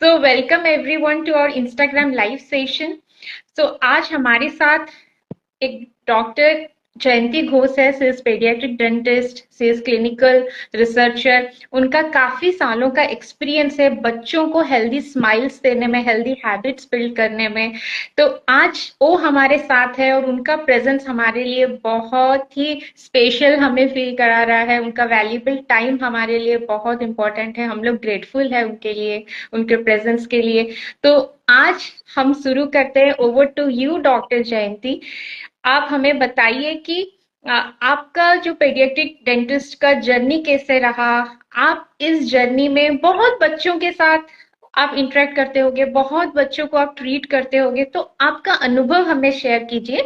So welcome everyone to our Instagram live session. So आज हमारे साथ एक डॉक्टर जयंती घोष है। She is paediatric dentist, she is clinical researcher. उनका काफी सालों का एक्सपीरियंस है बच्चों को हेल्दी स्माइल्स देने में, हेल्दी हैबिट्स बिल्ड करने में। तो आज वो हमारे साथ है और उनका प्रेजेंस हमारे लिए बहुत ही स्पेशल हमें फील करा रहा है। उनका वैल्यूबल टाइम हमारे लिए बहुत इंपॉर्टेंट है। हम लोग ग्रेटफुल है उनके लिए, उनके प्रेजेंस के लिए। तो आज हम शुरू करते हैं। ओवर टू यू डॉक्टर जयंती। आप हमें बताइए कि आपका जो पेडियाट्रिक डेंटिस्ट का जर्नी कैसे रहा। आप इस जर्नी में बहुत बच्चों के साथ आप इंटरेक्ट करते होगे, बहुत बच्चों को आप ट्रीट करते होगे, तो आपका अनुभव हमें शेयर कीजिए।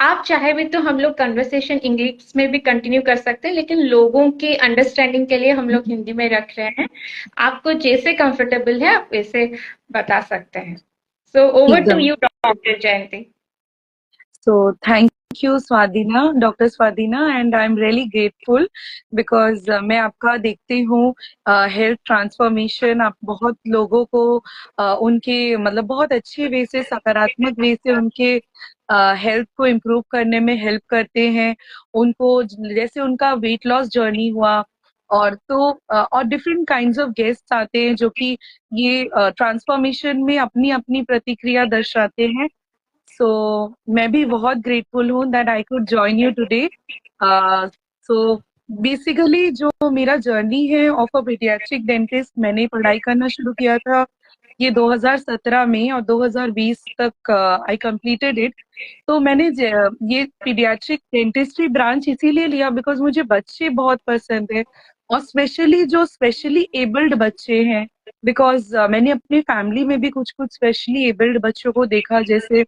आप चाहे भी तो हम लोग कन्वर्सेशन इंग्लिश में भी कंटिन्यू कर सकते हैं, लेकिन लोगों के अंडरस्टैंडिंग के लिए हम लोग हिंदी में रख रहे हैं। आपको जैसे कंफर्टेबल है आप वैसे बता सकते हैं। सो ओवर टू एकदम। You doctor Jayanti. So thank you Swadina, doctor Swadina, and I am really grateful because मैं आपका देखती हूँ हेल्थ ट्रांसफॉर्मेशन। आप बहुत लोगों को उनके मतलब बहुत अच्छे वे से, सकारात्मक वे से उनके हेल्थ को इम्प्रूव करने में हेल्प करते हैं। उनको जैसे उनका वेट लॉस जर्नी हुआ, और तो और डिफरेंट काइंड्स ऑफ गेस्ट आते हैं जो कि ये ट्रांसफॉर्मेशन में अपनी अपनी प्रतिक्रिया दर्शाते हैं। सो मैं भी बहुत ग्रेटफुल हूँ that I could join you today. So basically जो मेरा जर्नी है ऑफ अ पीडियाट्रिक डेंटिस्ट, मैंने पढ़ाई करना शुरू किया था ये 2017 में, और 2020 तक आई कंप्लीटेड इट। तो मैंने ये पीडियाट्रिक डेंटिस्ट्री ब्रांच इसीलिए लिया बिकॉज मुझे बच्चे बहुत पसंद है, और स्पेशली जो स्पेशली एबल्ड बच्चे हैं। बिकॉज मैंने अपनी फैमिली में भी कुछ कुछ स्पेशली एबल्ड बच्चों को देखा, जैसे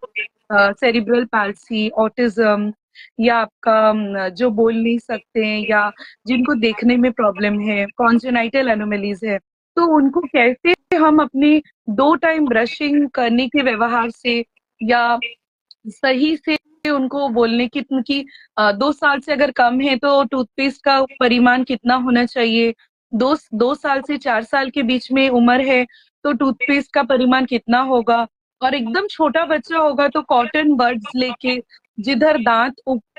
सेरिब्रल पैल्सी, ऑटिज्म, या आपका जो बोल नहीं सकते हैं, या जिनको देखने में प्रॉब्लम है, कॉन्जेनाइटल एनोमलीज है। तो उनको कैसे हम अपने 2 टाइम ब्रशिंग करने के व्यवहार से, या सही से उनको बोलने की उनकी 2 साल से अगर कम है तो टूथपेस्ट का परिमाण कितना होना चाहिए, 2 साल से 4 साल के बीच में उम्र है तो टूथपेस्ट का परिमाण कितना होगा, और एकदम छोटा बच्चा होगा तो कॉटन बड्स लेके जिधर दांत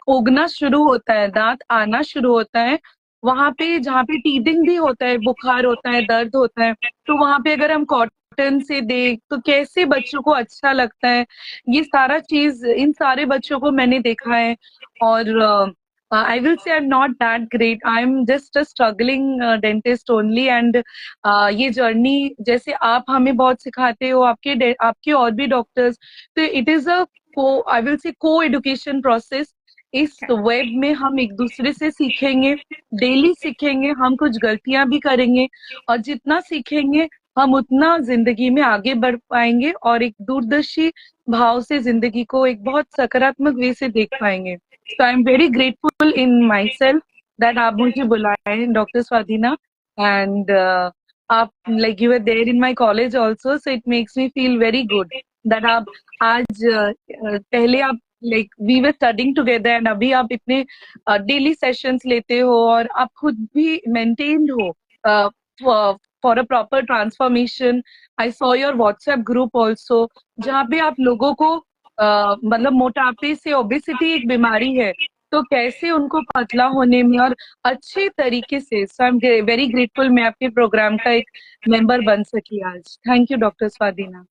उगना शुरू होता है, दांत आना शुरू होता है, वहां पे जहाँ पे टीदिंग भी होता है, बुखार होता है, दर्द होता है, तो वहां पे अगर हम कॉटन से दे तो कैसे बच्चों को अच्छा लगता है। ये सारा चीज इन सारे बच्चों को मैंने देखा है। और I will say I am not that great, I am just a struggling dentist only. And ये जर्नी जैसे आप हमें बहुत सिखाते हो, आपके और भी डॉक्टर्स, तो इट इज अ को आई विल से को एडुकेशन प्रोसेस। इस वेब में हम एक दूसरे से सीखेंगे, डेली सीखेंगे, हम कुछ गलतियां भी करेंगे, और जितना सीखेंगे हम उतना जिंदगी में आगे बढ़ पाएंगे, और एक दूरदर्शी भाव से जिंदगी को एक बहुत सकारात्मक वे से देख पाएंगे। So I am very grateful in myself that आप मुझे बुलाए डॉक्टर स्वाधीना। एंड आप like you are there in my college also, so it makes me feel very good that आप आज पहले आप like we were studying together, and अभी आप इतने डेली सेशंस लेते हो, और आप खुद भी मेंटेन्ड हो for a proper transformation. I saw your WhatsApp group also, जहाँ पे आप लोगों को मतलब मोटापे से, ओबेसिटी एक बीमारी है, तो कैसे उनको पतला होने में और अच्छे तरीके से। So I am very grateful मैं आपके प्रोग्राम का एक मेंबर बन सकी आज। Thank you doctor Swadina.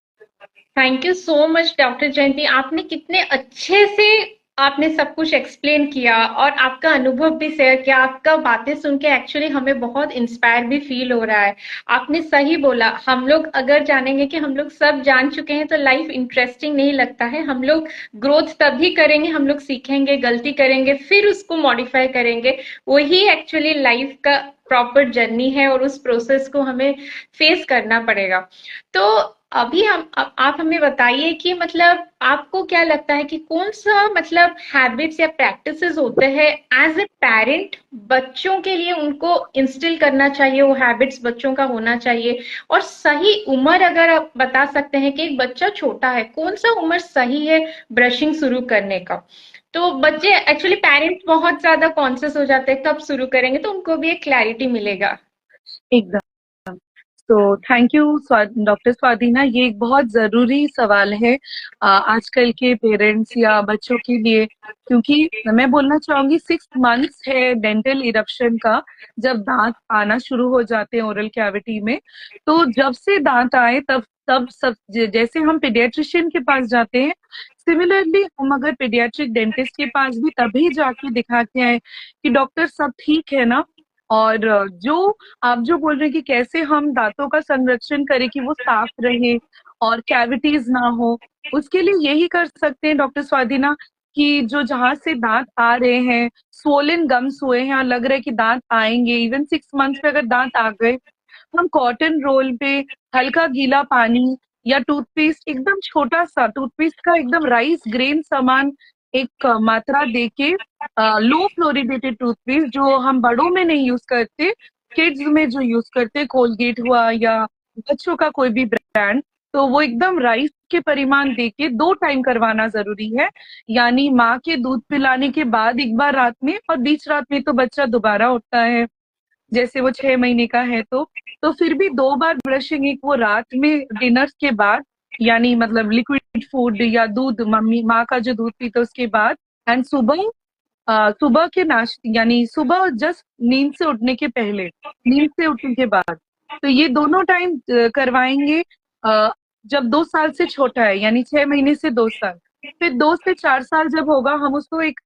Thank you so much doctor Jayanti. आपने कितने अच्छे से आपने सब कुछ एक्सप्लेन किया और आपका अनुभव भी शेयर किया। आपका बातें सुन के एक्चुअली हमें बहुत इंस्पायर भी फील हो रहा है। आपने सही बोला, हम लोग अगर जानेंगे कि हम लोग सब जान चुके हैं तो लाइफ इंटरेस्टिंग नहीं लगता है। हम लोग ग्रोथ तभी करेंगे, हम लोग सीखेंगे, गलती करेंगे, फिर उसको मॉडिफाई करेंगे। वही एक्चुअली लाइफ का प्रॉपर जर्नी है और उस प्रोसेस को हमें फेस करना पड़ेगा। तो अभी आप हमें बताइए कि मतलब आपको क्या लगता है कि कौन सा मतलब हैबिट्स या प्रैक्टिसेस होते हैं एज ए पेरेंट बच्चों के लिए उनको इंस्टिल करना चाहिए, वो हैबिट्स बच्चों का होना चाहिए। और सही उम्र अगर आप बता सकते हैं कि एक बच्चा छोटा है, कौन सा उम्र सही है ब्रशिंग शुरू करने का। तो बच्चे एक्चुअली पेरेंट्स बहुत ज्यादा कॉन्शियस हो जाते हैं कब शुरू करेंगे, तो उनको भी एक क्लैरिटी मिलेगा। एकदम। तो थैंक यू डॉक्टर स्वादिना, ये एक बहुत जरूरी सवाल है आजकल के पेरेंट्स या बच्चों के लिए, क्योंकि मैं बोलना चाहूंगी 6 मंथ्स है डेंटल इरप्शन का, जब दांत आना शुरू हो जाते हैं ओरल कैविटी में। तो जब से दांत आए तब तब सब जैसे हम पीडियाट्रिशियन के पास जाते हैं, सिमिलरली हम अगर पीडियाट्रिक डेंटिस्ट के पास भी तभी जाके दिखा के आए कि डॉक्टर सब ठीक है ना। और जो आप जो बोल रहे हैं कि कैसे हम दांतों का संरक्षण करें कि वो साफ रहे और कैविटीज ना हो, उसके लिए यही कर सकते हैं डॉक्टर स्वादिना कि जो जहां से दांत आ रहे हैं, स्वोलन गम्स हुए हैं और लग रहा है कि दांत आएंगे, इवन 6 मंथ्स पे अगर दांत आ गए, हम कॉटन रोल पे हल्का गीला पानी या टूथपेस्ट, एकदम छोटा सा टूथपेस्ट का एकदम राइस ग्रेन समान एक मात्रा देके, लो फ्लोरिडेटेड टूथपेस्ट जो हम बड़ों में नहीं यूज करते, किड्स में जो यूज करते, कोलगेट हुआ या बच्चों का कोई भी ब्रांड, तो वो एकदम राइस के परिमाण देके 2 टाइम करवाना जरूरी है। यानी माँ के दूध पिलाने के बाद एक बार रात में, और बीच रात में तो बच्चा दोबारा उठता है जैसे वो 6 महीने का है, तो फिर भी 2 बार ब्रशिंग, एक वो रात में डिनर के बाद, यानी मतलब लिक्विड फूड या दूध, मम्मी माँ का जो दूध पीते उसके बाद, एंड सुबह सुबह के नाश्ते, यानी सुबह जस्ट नींद से उठने के पहले, नींद से उठने के बाद, तो ये दोनों टाइम करवाएंगे। जब 2 साल से छोटा है, यानी 6 महीने से 2 साल, फिर 2 से 4 साल जब होगा, हम उसको एक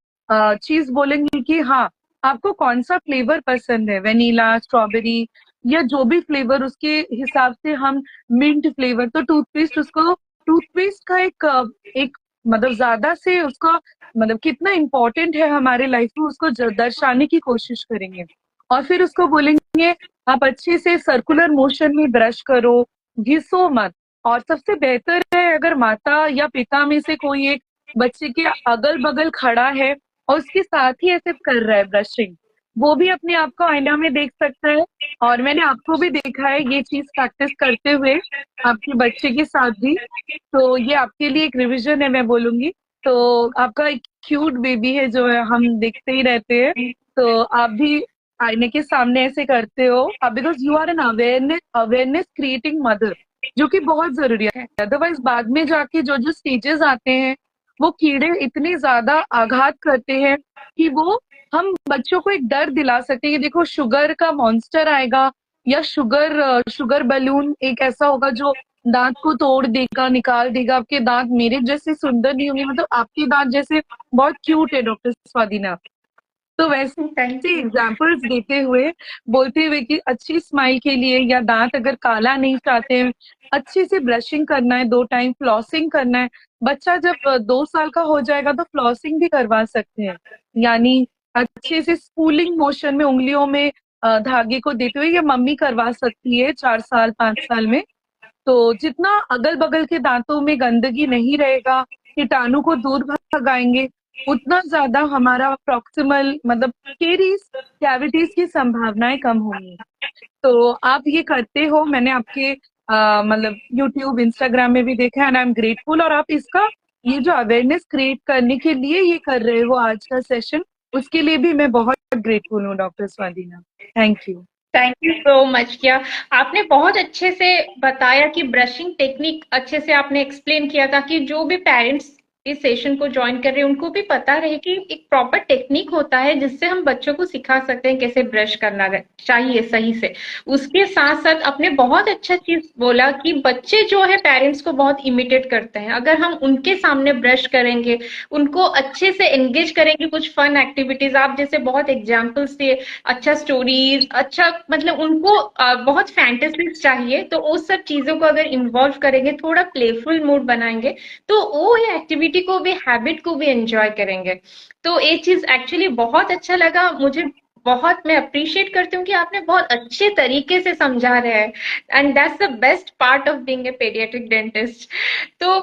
चीज बोलेंगे कि हाँ, आपको कौन सा फ्लेवर पसंद है, वेनिला, स्ट्रॉबेरी या जो भी फ्लेवर, उसके हिसाब से हम मिंट फ्लेवर, तो टूथपेस्ट उसको, टूथपेस्ट का एक मतलब ज्यादा से उसका मतलब कितना इम्पोर्टेंट है हमारे लाइफ में, उसको दर्शाने की कोशिश करेंगे। और फिर उसको बोलेंगे आप अच्छे से सर्कुलर मोशन में ब्रश करो, घिसो मत। और सबसे बेहतर है अगर माता या पिता में से कोई एक बच्चे के अगल बगल खड़ा है और उसके साथ ही ऐसे कर रहा है ब्रशिंग, वो भी अपने आप को आईना में देख सकता है। और मैंने आपको भी देखा है ये चीज प्रैक्टिस करते हुए आपके बच्चे के साथ भी, तो ये आपके लिए एक रिवीजन है मैं बोलूंगी। तो आपका एक क्यूट बेबी है जो है, हम देखते ही रहते हैं, तो आप भी आईने के सामने ऐसे करते हो, because you are an awareness creating mother, जो कि बहुत जरूरी है। अदरवाइज बाद में जाके जो जो स्टेजेस आते हैं, वो कीड़े इतने ज्यादा आघात करते हैं कि वो, हम बच्चों को एक डर दिला सकते हैं कि देखो शुगर का मॉन्स्टर आएगा, या शुगर बलून एक ऐसा होगा जो दांत को तोड़ देगा, निकाल देगा, आपके दांत मेरे जैसे सुंदर नहीं होंगे, मतलब आपके दांत जैसे बहुत क्यूट है डॉक्टर स्वादिना। तो वैसे थैंक यू। एग्जाम्पल्स देते हुए, बोलते हुए कि अच्छी स्माइल के लिए, या दांत अगर काला नहीं चाहते हैं, अच्छे से ब्रशिंग करना है, 2 टाइम फ्लॉसिंग करना है। बच्चा जब 2 साल का हो जाएगा तो फ्लॉसिंग भी करवा सकते हैं, यानी अच्छे से स्पूलिंग मोशन में उंगलियों में धागे को देते हुए, या मम्मी करवा सकती है 4 साल 5 साल में। तो जितना अगल बगल के दांतों में गंदगी नहीं रहेगा, कीटाणु को दूर भगाएंगे, उतना ज्यादा हमारा प्रॉक्सिमल मतलब केरीज, कैविटीज की संभावनाएं कम होंगी। तो आप ये करते हो, मैंने आपके मतलब यूट्यूब, इंस्टाग्राम में भी देखा है, एंड आई एम ग्रेटफुल। और आप इसका ये जो अवेयरनेस क्रिएट करने के लिए ये कर रहे हो आज का सेशन, उसके लिए भी मैं बहुत ग्रेटफुल हूँ doctor Swadina. Thank you. Thank you so much किया। आपने बहुत अच्छे से बताया कि ब्रशिंग टेक्निक अच्छे से आपने एक्सप्लेन किया, ताकि जो भी पेरेंट्स इस सेशन को ज्वाइन कर रहे हैं उनको भी पता रहे कि एक प्रॉपर टेक्निक होता है जिससे हम बच्चों को सिखा सकते हैं कैसे ब्रश करना चाहिए सही से। उसके साथ साथ आपने बहुत अच्छा चीज बोला कि बच्चे जो है पेरेंट्स को बहुत इमिटेट करते हैं। अगर हम उनके सामने ब्रश करेंगे, उनको अच्छे से एंगेज करेंगे कुछ फन एक्टिविटीज, आप जैसे बहुत एग्जाम्पल्स दिए, अच्छा स्टोरीज, अच्छा मतलब उनको बहुत फैंटेसीज चाहिए, तो उस सब चीजों को अगर इन्वॉल्व करेंगे, थोड़ा प्लेफुल मूड बनाएंगे, तो वो ये एक्टिविटी को भी, हैबिट को भी एंजॉय करेंगे। तो ये चीज एक्चुअली बहुत अच्छा लगा मुझे। बहुत मैं अप्रिशिएट करती हूँ कि आपने बहुत अच्छे तरीके से समझा रहे हैं, and that's the best part of being a paediatric dentist. तो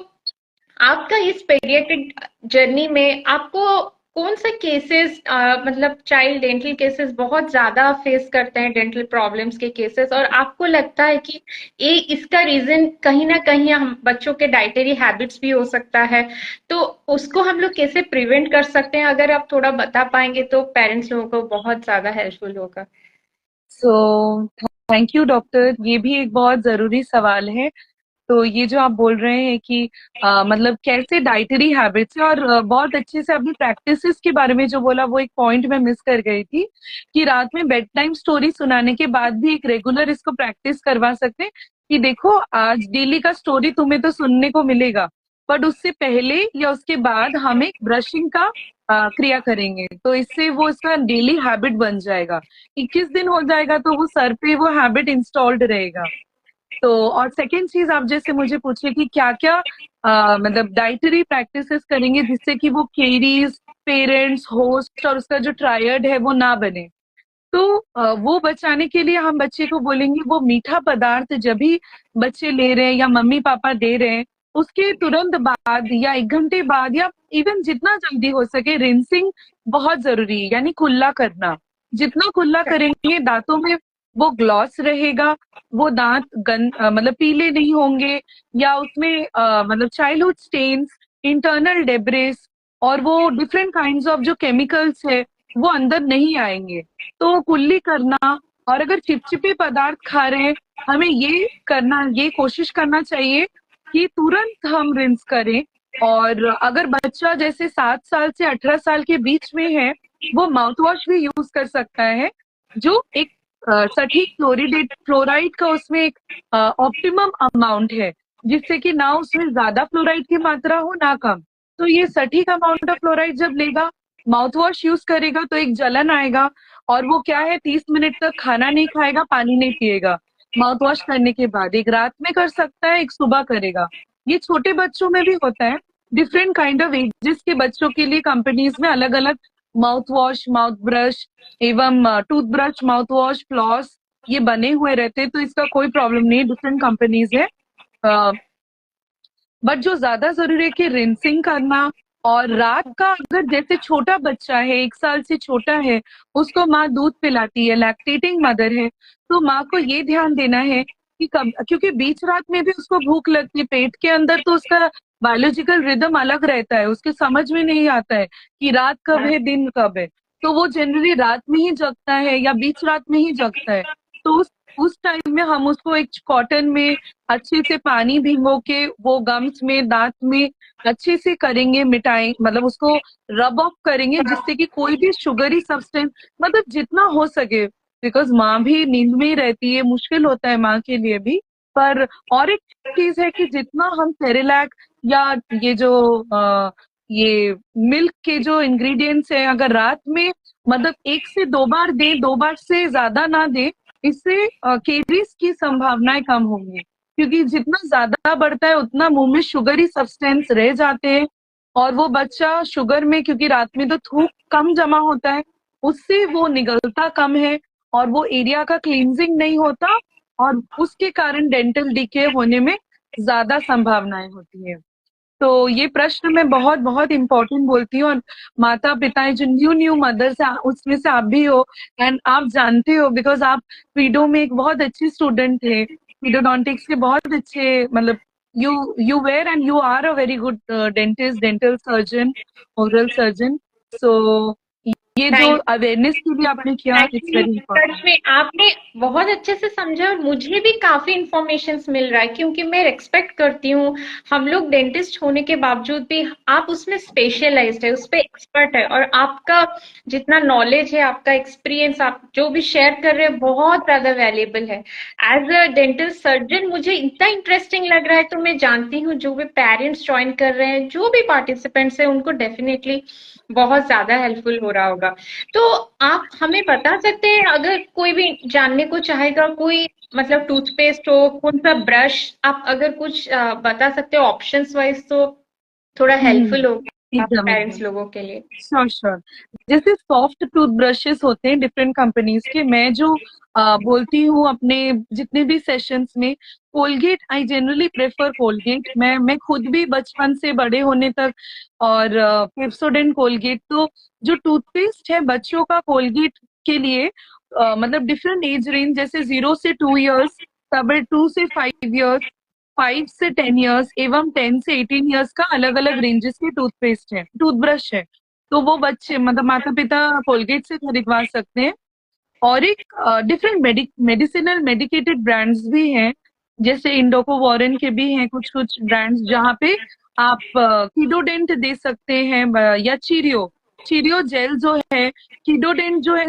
आपका इस पेडियाट्रिक जर्नी में आपको कौन सा केसेस, मतलब चाइल्ड डेंटल केसेस बहुत ज्यादा फेस करते हैं, डेंटल प्रॉब्लम्स के केसेस, और आपको लगता है कि ये इसका रीजन कहीं ना कहीं हम बच्चों के डाइटरी हैबिट्स भी हो सकता है, तो उसको हम लोग कैसे प्रिवेंट कर सकते हैं? अगर आप थोड़ा बता पाएंगे तो पेरेंट्स लोगों को बहुत ज्यादा हेल्पफुल होगा। सो थैंक यू डॉक्टर, ये भी एक बहुत जरूरी सवाल है। तो ये जो आप बोल रहे हैं कि मतलब कैसे डाइटरी हैबिट्स है, और बहुत अच्छे से आपने प्रैक्टिसेस के बारे में जो बोला वो एक पॉइंट मैं मिस कर गई थी, कि रात में बेड टाइम स्टोरी सुनाने के बाद भी एक रेगुलर इसको प्रैक्टिस करवा सकते हैं, कि देखो आज डेली का स्टोरी तुम्हें तो सुनने को मिलेगा, बट उससे पहले या उसके बाद हम एक ब्रशिंग का क्रिया करेंगे, तो इससे वो इसका डेली हैबिट बन जाएगा। 21 दिन हो जाएगा तो वो सर पे वो हैबिट इंस्टॉल्ड रहेगा। तो और सेकेंड चीज, आप जैसे मुझे पूछे कि क्या क्या मतलब डाइटरी प्रैक्टिसेस करेंगे जिससे कि वो केरीज, पेरेंट्स, होस्ट और उसका जो ट्रायड है वो ना बने। तो वो बचाने के लिए हम बच्चे को बोलेंगे वो मीठा पदार्थ जब भी बच्चे ले रहे हैं या मम्मी पापा दे रहे हैं, उसके तुरंत बाद या 1 घंटे बाद या इवन जितना जल्दी हो सके रिंसिंग बहुत जरूरी है, यानी कुल्ला करना। जितना कुल्ला करेंगे दांतों में वो ग्लॉस रहेगा, वो दांत मतलब पीले नहीं होंगे, या उसमें मतलब चाइल्डहुड स्टेन्स, इंटरनल डेब्रिस और वो डिफरेंट काइंड्स ऑफ जो केमिकल्स है वो अंदर नहीं आएंगे। तो कुल्ली करना, और अगर चिपचिपे पदार्थ खा रहे हैं, हमें ये कोशिश करना चाहिए कि तुरंत हम रिंस करें। और अगर बच्चा जैसे 7 साल से 18 साल के बीच में है, वो माउथ वॉश भी यूज कर सकता है, जो एक सटीक फ्लोरिडेट फ्लोराइड का उसमें एक ऑप्टिमम अमाउंट है, जिससे कि ना उसमें ज्यादा फ्लोराइड की मात्रा हो ना कम। तो ये सटीक अमाउंट ऑफ फ्लोराइड जब लेगा, माउथ वॉश यूज करेगा, तो एक जलन आएगा, और वो क्या है 30 मिनट तक खाना नहीं खाएगा, पानी नहीं पिएगा। माउथ वॉश करने के बाद एक रात में कर सकता है, एक सुबह करेगा। ये छोटे बच्चों में भी होता है। डिफरेंट काइंड ऑफ एजेस के बच्चों के लिए कंपनीज में अलग अलग माउथ वॉश, माउथ ब्रश एवं टूथब्रश, माउथ वॉश, फ्लॉस ये बने हुए रहते हैं, तो इसका कोई प्रॉब्लम नहीं है, डिफरेंट कंपनीज है। बट जो ज्यादा जरूरी है कि रिंसिंग करना। और रात का अगर जैसे छोटा बच्चा है, 1 साल से छोटा है, उसको माँ दूध पिलाती है, लैक्टेटिंग मदर है, तो माँ को ये ध्यान देना है कि कब, क्योंकि बीच रात में भी उसको भूख लगती है, पेट के अंदर तो उसका बायोलॉजिकल रिदम अलग रहता है, उसके समझ में नहीं आता है कि रात कब है दिन कब है। तो वो जनरली रात में ही जगता है या बीच रात में ही जगता है। तो उस टाइम में हम उसको एक कॉटन में अच्छे से पानी भिगो के वो गम्स में, दांत में अच्छे से करेंगे, मिटाएं, मतलब उसको रब ऑफ करेंगे, जिससे कि कोई भी शुगरी सब्सटेंस, मतलब जितना हो सके, बिकॉज माँ भी नींद में ही रहती है, मुश्किल होता है माँ के लिए भी। पर और एक चीज है कि जितना हम सेरेलैक या ये जो ये मिल्क के जो इंग्रेडिएंट्स है, अगर रात में मतलब 1 से 2 बार दे, 2 बार से ज्यादा ना दे, इससे केरीज की संभावनाएं कम होंगी। क्योंकि जितना ज्यादा बढ़ता है उतना मुंह में शुगरी सब्सटेंस रह जाते हैं, और वो बच्चा शुगर में, क्योंकि रात में तो थूक कम जमा होता है, उससे वो निगलता कम है, और वो एरिया का क्लींजिंग नहीं होता, और उसके कारण डेंटल डीके होने में ज्यादा संभावनाएं होती है। तो ये प्रश्न मैं बहुत बहुत इम्पोर्टेंट बोलती हूँ। और माता पिता जो न्यू न्यू मदर्स है, उसमें से आप भी हो, एंड आप जानते हो, बिकॉज आप पीडो में एक बहुत अच्छी स्टूडेंट थे, पीडोडोंटिक्स के बहुत अच्छे, मतलब you were and you are a very good dentist, dental surgeon, oral surgeon. So ये जो थैंक अवेयरनेस के लिए आपने किया, it's actually very such important. में आपने बहुत अच्छे से समझा और मुझे भी काफी इंफॉर्मेशन मिल रहा है, क्योंकि मैं एक्सपेक्ट करती हूँ हम लोग डेंटिस्ट होने के बावजूद भी आप उसमें स्पेशलाइज्ड है, उस पर एक्सपर्ट है, और आपका जितना नॉलेज है, आपका एक्सपीरियंस आप जो भी शेयर कर रहे हैं बहुत ज्यादा वैल्यूएबल है। एज अ डेंटल सर्जन मुझे इतना इंटरेस्टिंग लग रहा है, तो मैं जानती हूँ जो भी पेरेंट्स ज्वाइन कर रहे हैं, जो भी पार्टिसिपेंट्स हैं, उनको डेफिनेटली बहुत ज्यादा हेल्पफुल हो रहा होगा। तो आप हमें बता सकते हैं, अगर कोई भी जानने को चाहेगा, कोई मतलब टूथपेस्ट हो, कौन सा ब्रश, आप अगर कुछ बता सकते हो ऑप्शंस वाइज, तो थोड़ा हेल्पफुल होगा एकदम पेरेंट्स एकदम, लोगों के लिए। Sure sure. जैसे सॉफ्ट टूथ ब्रशेस होते हैं डिफरेंट कंपनीज के, मैं जो बोलती हूँ अपने जितने भी सेशंस में, Colgate, I generally prefer Colgate. मैं खुद भी बचपन से बड़े होने तक, और पेप्सोडेंट, कोलगेट। तो जो टूथपेस्ट है बच्चों का कोलगेट के लिए, मतलब डिफरेंट एज रेंज, जैसे 0 से 2 इयर्स, तब 2 से 5 इयर्स, 5 से 10 इयर्स एवं 10 से 18 इयर्स का अलग अलग रेंजेस के टूथपेस्ट है, टूथब्रश है। तो वो बच्चे मतलब माता पिता कोलगेट से खरीदवा सकते हैं। और एक डिफरेंट मेडिसिनल मेडिकेटेड ब्रांड्स भी हैं, जैसे इंडोको वॉरेन के भी हैं कुछ कुछ ब्रांड्स, जहाँ पे आप कीडोडेंट दे सकते हैं, या चीरियो चीरियो जेल जो है। कीडोडेंट जो है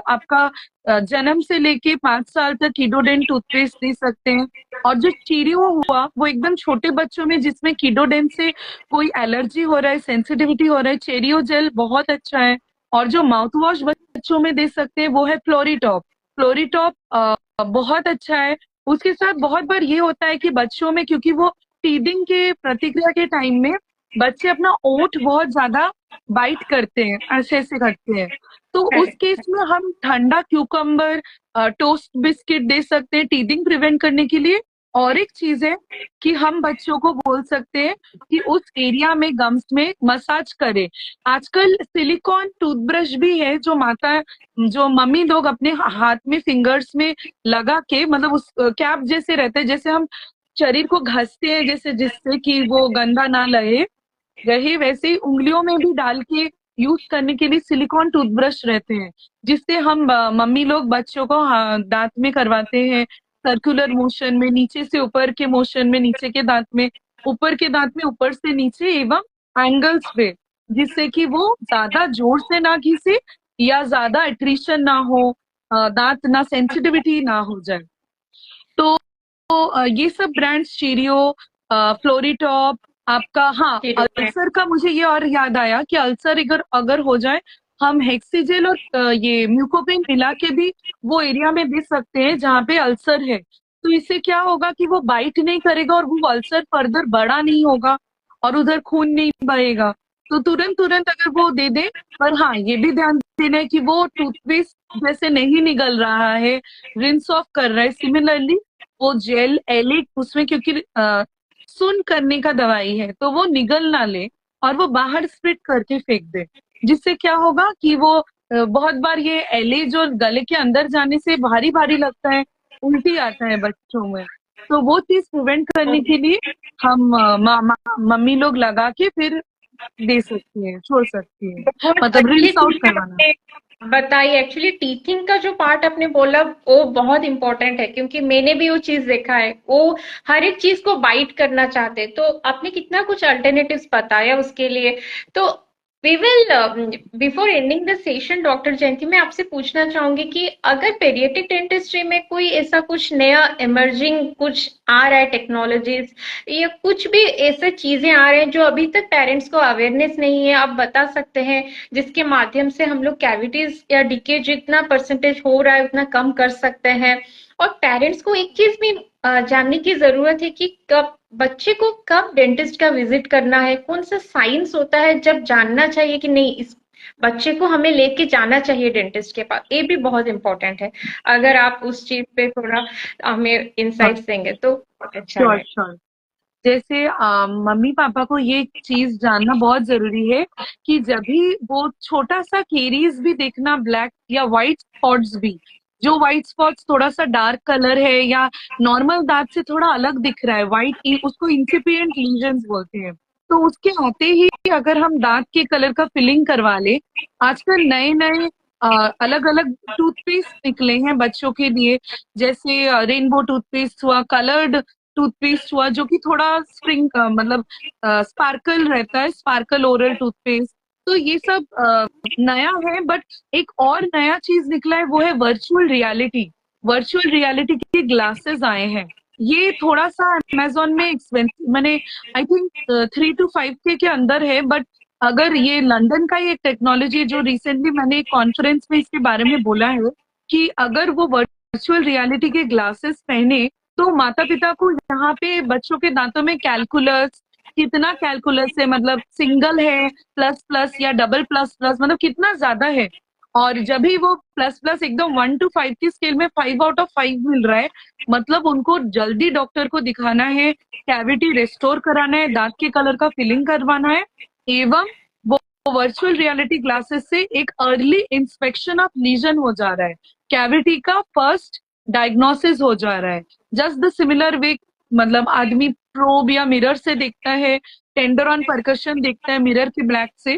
आपका जन्म से लेके 5 साल तक कीडोडेंट टूथपेस्ट दे सकते हैं। और जो चीरियो हुआ वो एकदम छोटे बच्चों में जिसमें कीडोडेंट से कोई एलर्जी हो रहा है, सेंसिटिविटी हो रहा है, चेरियो जेल बहुत अच्छा है। और जो माउथ वॉश बच्चों में दे सकते हैं वो है फ्लोरीटॉप। फ्लोरीटॉप बहुत अच्छा है। उसके साथ बहुत बार ये होता है कि बच्चों में, क्योंकि वो टीदिंग के प्रतिक्रिया के टाइम में बच्चे अपना ओंठ बहुत ज्यादा बाइट करते हैं, ऐसे ऐसे करते हैं, तो उस केस में हम ठंडा क्यूकम्बर टोस्ट बिस्किट दे सकते हैं टीदिंग प्रिवेंट करने के लिए। और एक चीज है कि हम बच्चों को बोल सकते हैं कि उस एरिया में गम्स में मसाज करें। आजकल सिलिकॉन टूथब्रश भी है जो जो मम्मी लोग अपने हाथ में फिंगर्स में लगा के, मतलब उस कैप जैसे रहते हैं, जैसे हम शरीर को घसते हैं जैसे, जिससे कि वो गंदा ना रहे वैसे ही उंगलियों में भी डाल के यूज करने के लिए सिलिकॉन टूथब्रश रहते हैं, जिससे हम मम्मी लोग बच्चों को दांत में करवाते हैं, सर्कुलर मोशन में, नीचे से ऊपर के मोशन में, नीचे के दांत में, ऊपर के दांत में ऊपर से नीचे एवं एंगल्स पे, जिससे कि वो ज्यादा जोर से ना घिसे या ज्यादा एट्रिशन ना हो, दांत ना सेंसिटिविटी ना हो जाए। तो ये सब ब्रांड्स चीरियो, फ्लोरीटॉप आपका, हाँ अल्सर का मुझे ये और याद आया कि अल्सर अगर अगर हो जाए, हम हेक्सीजेल और ये म्यूकोपेन मिला के भी वो एरिया में दे सकते हैं जहाँ पे अल्सर है। तो इससे क्या होगा कि वो बाइट नहीं करेगा और वो अल्सर फर्दर बड़ा नहीं होगा और उधर खून नहीं बहेगा। तो तुरंत तुरंत अगर वो दे दे, पर हाँ ये भी ध्यान देना है कि वो टूथपेस्ट जैसे नहीं निगल रहा है, रिंस ऑफ कर रहा है, सिमिलरली वो जेल एलिक उसमें, क्योंकि सुन करने का दवाई है तो वो निगल ना ले और वो बाहर स्प्रिट करके फेंक दे। जिससे क्या होगा कि वो बहुत बार ये एले जो गले के अंदर जाने से भारी भारी लगता है, उल्टी आता है बच्चों में। तो वो चीज प्रिवेंट करने के लिए हम मम्मी लोग लगा के फिर दे सकती है, छोड़ सकती है, बहुत मतलब अच्छी रिंस आउट चीज करवाना। आपने बताई। एक्चुअली टीचिंग का जो पार्ट आपने बोला वो बहुत इंपॉर्टेंट है, क्योंकि मैंने भी वो चीज देखा है, वो हर एक चीज को बाइट करना चाहते हैं। तो आपने कितना कुछ अल्टरनेटिव्स बताया उसके लिए। तो we will before ending the session, doctor Jayanti, मैं आपसे पूछना चाहूंगी कि अगर पेडियाट्रिक डेंटिस्ट्री में कोई ऐसा कुछ नया इमर्जिंग कुछ आ रहा है, टेक्नोलॉजीज या कुछ भी ऐसे चीजें आ रहे हैं जो अभी तक पेरेंट्स को अवेयरनेस नहीं है, आप बता सकते हैं, जिसके माध्यम से हम लोग कैविटीज या डीके जितना परसेंटेज हो रहा है उतना कम कर सकते हैं। और पेरेंट्स को एक चीज भी जानने की जरूरत है कि कब बच्चे को कब डेंटिस्ट का विजिट करना है, कौन सा साइंस होता है जब जानना चाहिए कि नहीं इस बच्चे को हमें लेके जाना चाहिए डेंटिस्ट के पास, ये भी बहुत इंपॉर्टेंट है। अगर आप उस चीज पे थोड़ा हमें इंसाइट्स देंगे तो बहुत अच्छा श्योर रहे। श्योर। जैसे मम्मी पापा को ये चीज जानना बहुत जरूरी है कि जब भी वो छोटा सा केरीज भी देखना, ब्लैक या व्हाइट स्पॉट्स भी, जो व्हाइट स्पॉट्स थोड़ा सा डार्क कलर है या नॉर्मल दांत से थोड़ा अलग दिख रहा है, व्हाइट, उसको इंसिपिएंट लीजन्स बोलते हैं। तो उसके आते ही अगर हम दांत के कलर का फिलिंग करवा ले, आजकल नए नए अलग अलग टूथपेस्ट निकले हैं बच्चों के लिए, जैसे रेनबो टूथपेस्ट हुआ, कलर्ड टूथपेस्ट हुआ, जो कि थोड़ा स्प्रिंग मतलब स्पार्कल रहता है, स्पार्कल ओरल टूथपेस्ट। तो ये सब नया है, बट एक और नया चीज निकला है, वो है वर्चुअल रियलिटी। वर्चुअल रियलिटी के ग्लासेस आए हैं। ये थोड़ा सा अमेजोन में एक्सपेंसिव, मैंने आई थिंक 3 to 5K के अंदर है, बट अगर ये लंदन का ही एक टेक्नोलॉजी है जो रिसेंटली मैंने एक कॉन्फ्रेंस में इसके बारे में बोला है कि अगर वो वर्चुअल रियलिटी के ग्लासेस पहने तो माता पिता को यहाँ पे बच्चों के दांतों में कैलकुलस, कितना कैलकुलस है, मतलब सिंगल है, प्लस प्लस या डबल प्लस प्लस, मतलब कितना ज्यादा है। और जब भी वो प्लस प्लस एकदम 1 to 5 की स्केल में 5 out of 5 मिल रहा है, मतलब उनको जल्दी डॉक्टर को दिखाना है, कैविटी रेस्टोर कराना है, दांत के कलर का फिलिंग करवाना है, एवं वो वर्चुअल रियलिटी ग्लासेस से एक अर्ली इंस्पेक्शन ऑफ लीजन हो जा रहा है, कैविटी का फर्स्ट डायग्नोसिस हो जा रहा है। जस्ट द सिमिलर वे, मतलब आदमी प्रोब या मिरर से देखता है, टेंडर ऑन परकशन देखता है मिरर के ब्लैक से,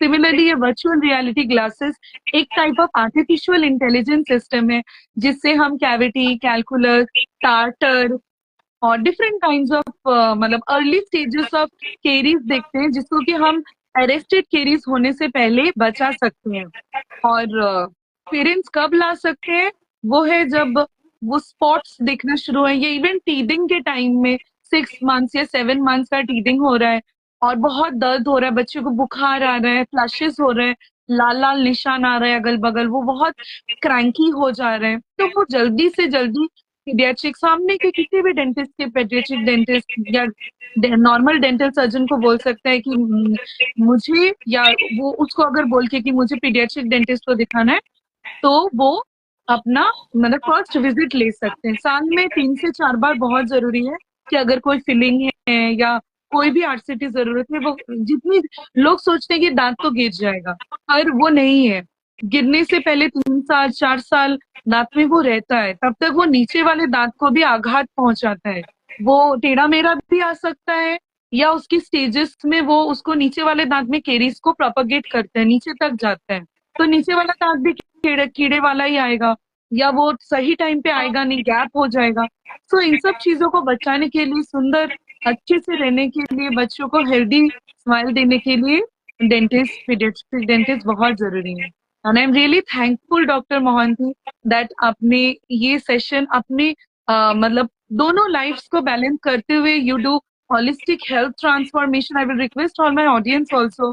सिमिलरली ये वर्चुअल रियलिटी ग्लासेस एक type of artificial intelligence system है, जिससे हम कैविटी, कैलकुलस, टार्टर और डिफरेंट काइंड्स ऑफ मतलब अर्ली स्टेजेस ऑफ केरीज देखते हैं, जिसको कि हम अरेस्टेड केरीज होने से पहले बचा सकते हैं। और पेरेंट्स कब ला सकते हैं? वो है जब वो स्पॉट्स दिखना शुरू है, ये इवन टीदिंग के टाइम में 6 मंथ्स या 7 मंथ्स का टीदिंग हो रहा है और बहुत दर्द हो रहा है, बच्चे को बुखार आ रहा है, फ्लैशेस हो रहे हैं, लाल लाल निशान आ रहे हैं अगल बगल, वो बहुत क्रैंकी हो जा रहे हैं, तो वो जल्दी से जल्दी पीडियाट्रिक सामने के किसी भी डेंटिस्ट के, पेडियाट्रिक डेंटिस्ट या नॉर्मल डेंटल सर्जन को बोल सकता है कि मुझे, या वो उसको अगर बोल के कि मुझे पीडियाट्रिक डेंटिस्ट को दिखाना है, तो वो अपना मतलब फर्स्ट विजिट ले सकते हैं। साल में 3 से 4 बार बहुत जरूरी है कि अगर कोई फिलिंग है या कोई भी आरसीटी जरूरत है, वो जितनी लोग सोचते हैं कि दांत तो गिर जाएगा, पर वो नहीं है। गिरने से पहले 3 साल 4 साल दांत में वो रहता है, तब तक वो नीचे वाले दांत को भी आघात पहुंचाता है, वो टेढ़ा मेढ़ा भी आ सकता है, या उसकी स्टेजेस में वो उसको नीचे वाले दांत में केरीज को प्रोपगेट करते हैं, नीचे तक जाता है, तो नीचे वाला दांत भी कीड़े कीड़े वाला ही आएगा, या वो सही टाइम पे आएगा नहीं, गैप हो जाएगा। सो इन सब चीजों को बचाने के लिए, सुंदर अच्छे से रहने के लिए, बच्चों को हेल्दी स्माइल देने के लिए डेंटिस्ट, पीडियाट्रिक डेंटिस्ट बहुत जरूरी है। And I am really thankful doctor Mohanty that आपने ये सेशन अपने मतलब दोनों लाइफ्स को बैलेंस करते हुए you do holistic health transformation. I will request all my audience also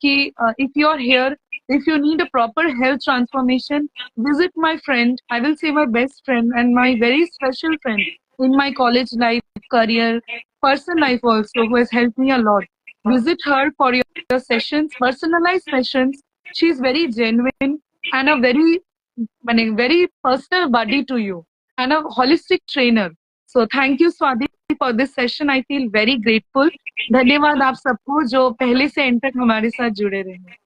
कि if you are here, if you need a proper health transformation, visit my friend. I will say my best friend and my very special friend in my college life, career, person life also, who has helped me a lot. Visit her for your sessions, personalized sessions. She is very genuine and a very personal buddy to you and a holistic trainer. So thank you, Swati, for this session. I feel very grateful. धन्यवाद आप सबको जो पहले से and तक हमारे साथ जुड़े रहे।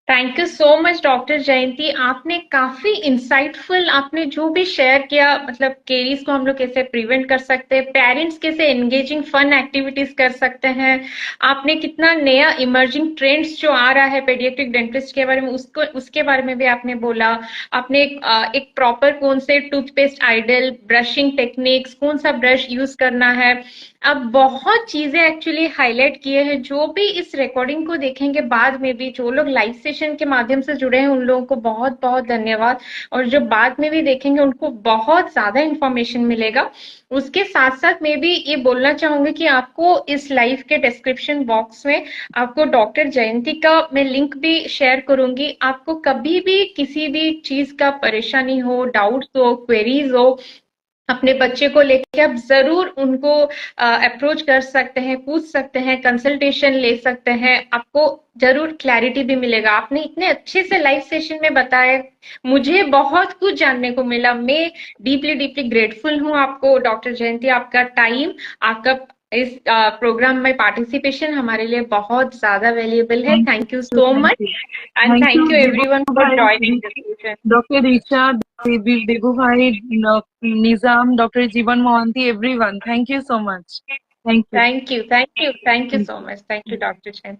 Thank you so much doctor Jayanti, आपने काफी इंसाइटफुल, आपने जो भी शेयर किया, मतलब केरीज को हम लोग कैसे प्रिवेंट कर सकते हैं, पेरेंट्स कैसे एंगेजिंग फन एक्टिविटीज कर सकते हैं, आपने कितना नया इमर्जिंग ट्रेंड्स जो आ रहा है पेडियाट्रिक डेंटिस्ट के बारे में उसको उसके बारे में भी आपने बोला, आपने एक प्रॉपर कौन से टूथपेस्ट आइडल, ब्रशिंग टेक्निक्स, कौन सा ब्रश यूज करना है, अब बहुत चीजें एक्चुअली हाईलाइट किए हैं। जो भी इस रिकॉर्डिंग को देखेंगे बाद में भी, जो लोग लाइव सेशन के माध्यम से जुड़े हैं उन लोगों को बहुत बहुत धन्यवाद, और जो बाद में भी देखेंगे उनको बहुत ज्यादा इंफॉर्मेशन मिलेगा। उसके साथ साथ मैं भी ये बोलना चाहूंगी कि आपको इस लाइव के डिस्क्रिप्शन बॉक्स में आपको डॉक्टर जयंती का मैं लिंक भी शेयर करूंगी। आपको कभी भी किसी भी चीज का परेशानी हो, डाउट्स हो, क्वेरीज हो, अपने बच्चे को लेके आप जरूर उनको अप्रोच कर सकते हैं, पूछ सकते हैं, कंसल्टेशन ले सकते हैं, आपको जरूर क्लैरिटी भी मिलेगा। आपने इतने अच्छे से लाइव सेशन में बताया, मुझे बहुत कुछ जानने को मिला। मैं डीपली डीपली ग्रेटफुल हूँ आपको डॉक्टर जयंती, आपका टाइम, आपका इस प्रोग्राम में पार्टिसिपेशन हमारे लिए बहुत ज्यादा वैल्यूएबल है। Thank you so much and thank you everyone for joining this session. Doctor Richa, Debu भाई, निजाम, डॉक्टर जीवन Mohanty, everyone. Thank you so much. Thank you. Thank you so much. Thank you, Dr. Chen.